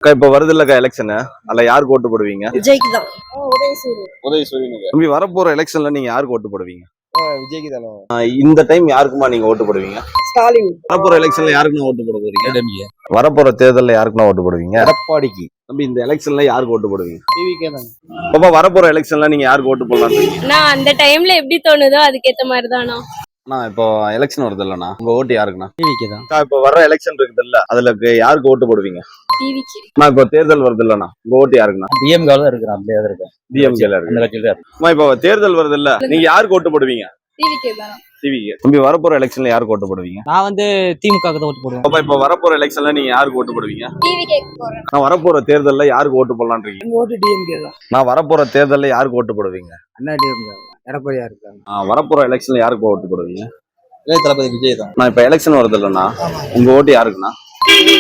இப்ப வருது இல்லக்கா எலெக்ஷன், அதுல யாருக்கு ஓட்டு போடுவீங்க? விஜய்க்கு தான். உதயசூரியன். தம்பி, வரப்போற எலெக்ஷன்ல நீங்க யாருக்கு ஓட்டு போடுவீங்க? விஜய்க்கு தானே. இந்த டைம் யாருக்குமா நீங்க ஓட்டு போடுவீங்க? ஸ்டாலின். வரப்போற எலெக்ஷன்ல யாருக்கு ஓட்டு போட போறீங்க? வரப்போற தேர்தல்ல யாருக்கு ஓட்டு போடுவீங்க? எடப்பாடிக்கு. தம்பி, இந்த எலெக்ஷன்ல யாருக்கு ஓட்டு போடுவீங்க? டிவிக்கே தான். பாப்பா, வரப்போற எலெக்ஷன்ல நீங்க யாருக்கு ஓட்டு போடலாம்? நான் அந்த டைம்ல எப்படி தோணுதோ அதுக்கேத்த மாதிரி தானா. இப்போ எலெக்ஷன் வருது இல்லண்ணா, உங்க ஓட்டு யாருக்குண்ணா? டிவிக்கே தான். இப்போ வர எலெக்ஷன் இருக்குது இல்ல, அதுல யாருக்கு ஓட்டு போடுவீங்க? டிவிக்கு. இப்போ தேர்தல் வருது இல்லண்ணா, உங்க ஓட்டு யாருக்குண்ணா? டிஎம்கே தான் இருக்கிறான். அப்படியே இருக்கேன். டிஎம்கேல அந்த இருக்கு. கட்சியில தான். இப்போ தேர்தல் வருது இல்ல, நீங்க யாருக்கு ஓட்டு போடுவீங்க? டிவிக்கு தான். டிவிக்கு. தம்பி, வரப்போற எலெக்ஷன்ல யாருக்கு ஓட்டு போடுவீங்க? நான் வந்து திமுக தான் ஓட்டு போடுவேன். பாப்பா, இப்போ வரப்போற எலெக்ஷன்ல நீங்க யாருக்கு ஓட்டு போடுவீங்க? டிவிக்கு போறேன். நான் வரப்போற தேர்தல்ல யாருக்கு ஓட்டு போடலாம்னு இருக்கீங்க? ஓட்டு டிஎம்கே தான். நான் வரப்போற தேர்தல்ல யாருக்கு ஓட்டு போடுவீங்க? அண்ணா டிஎம்கே. எடப்பாடியா இருக்காங்க. வரப்போற எலெக்ஷன்ல யாருக்கு ஓட்டு போடுவீங்க? தளபதி விஜய் தான். நான் இப்ப எலெக்ஷன் வருது இல்லண்ணா, உங்க ஓட்டு யாருக்குண்ணா?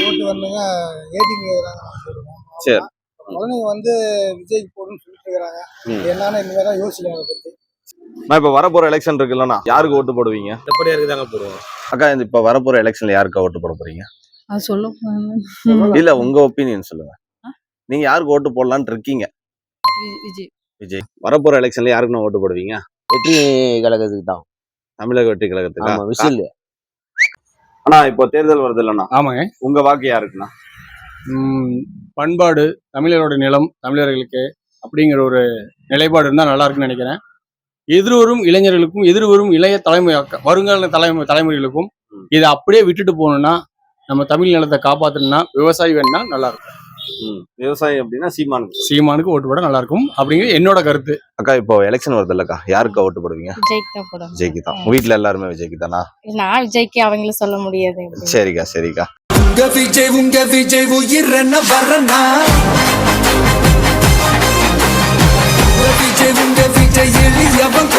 ஓட்டு வந்துங்க ஏடிஎம்கே தான். சரி. குழந்தைங்க வந்து விஜய்க்கு போடுன்னு சொல்லிட்டு இருக்கிறாங்க. என்னன்னு இனிமே தான் யோசிக்கணும் அதை பத்தி. நான் இப்ப வரப்போற எலெக்ஷன் இருக்கு இல்லண்ணா, யாருக்கு ஓட்டு போடுவீங்க? எடப்பாடியா இருக்குதாங்க போடுவோம். அக்கா, இப்ப வரப்போற எலெக்ஷன்ல யாருக்கு ஓட்டு போட போறீங்க? அது சொல்லும். இல்ல, உங்க ஒப்பீனியன் சொல்லுங்க. நீங்க யாருக்கு ஓட்டு போடலான்னு இருக்கீங்க? விஜய். விஜய். வரப்போற எலெக்ஷன்ல யாருக்குண்ணா ஓட்டு போடுவீங்க? வெற்றி கழகத்துக்கு தான். தமிழக வெற்றி கழகத்துக்கு. ஆமா, விசில். ஆனா இப்போ தேர்தல் வருது இல்லண்ணா, ஆமாங்க. உங்க வாக்கு யாருக்குண்ணா? பண்பாடு, தமிழரோட நிலம், தமிழர்களுக்கு அப்படிங்கிற ஒரு நிலைப்பாடு இருந்தால் நல்லா இருக்குன்னு நினைக்கிறேன். எதிர்வரும் இளைஞர்களுக்கும் எதிர்வரும் இளைய வருங்கால தலைமுறைகளுக்கும் இதை அப்படியே விட்டுட்டு போகணும்னா, நம்ம தமிழ் நிலத்தை காப்பாற்றணும்னா விவசாயி வேணும்னா நல்லா இருக்கும். விவசாயி அப்படின்னா சீமானுக்கு ஓட்டு போட நல்லா இருக்கும் அப்படிங்கிறது என்னோட கருத்து. அக்கா, இப்போ எலெக்ஷன் வருது இல்லக்கா, யாருக்கு ஓட்டு போடுவீங்க? விஜய்க்கு தான் போடுவேன். விஜய்க்கு தான். உங்க வீட்டுல எல்லாருமே விஜய்க்கு தானா? நான் விஜய்க்கு, அவங்கள சொல்ல முடியாது. சரிக்கா, சரிக்கா. உங்க விஜய் உயிர் என்ன வரனா, உங்க விஜய் எளியவன்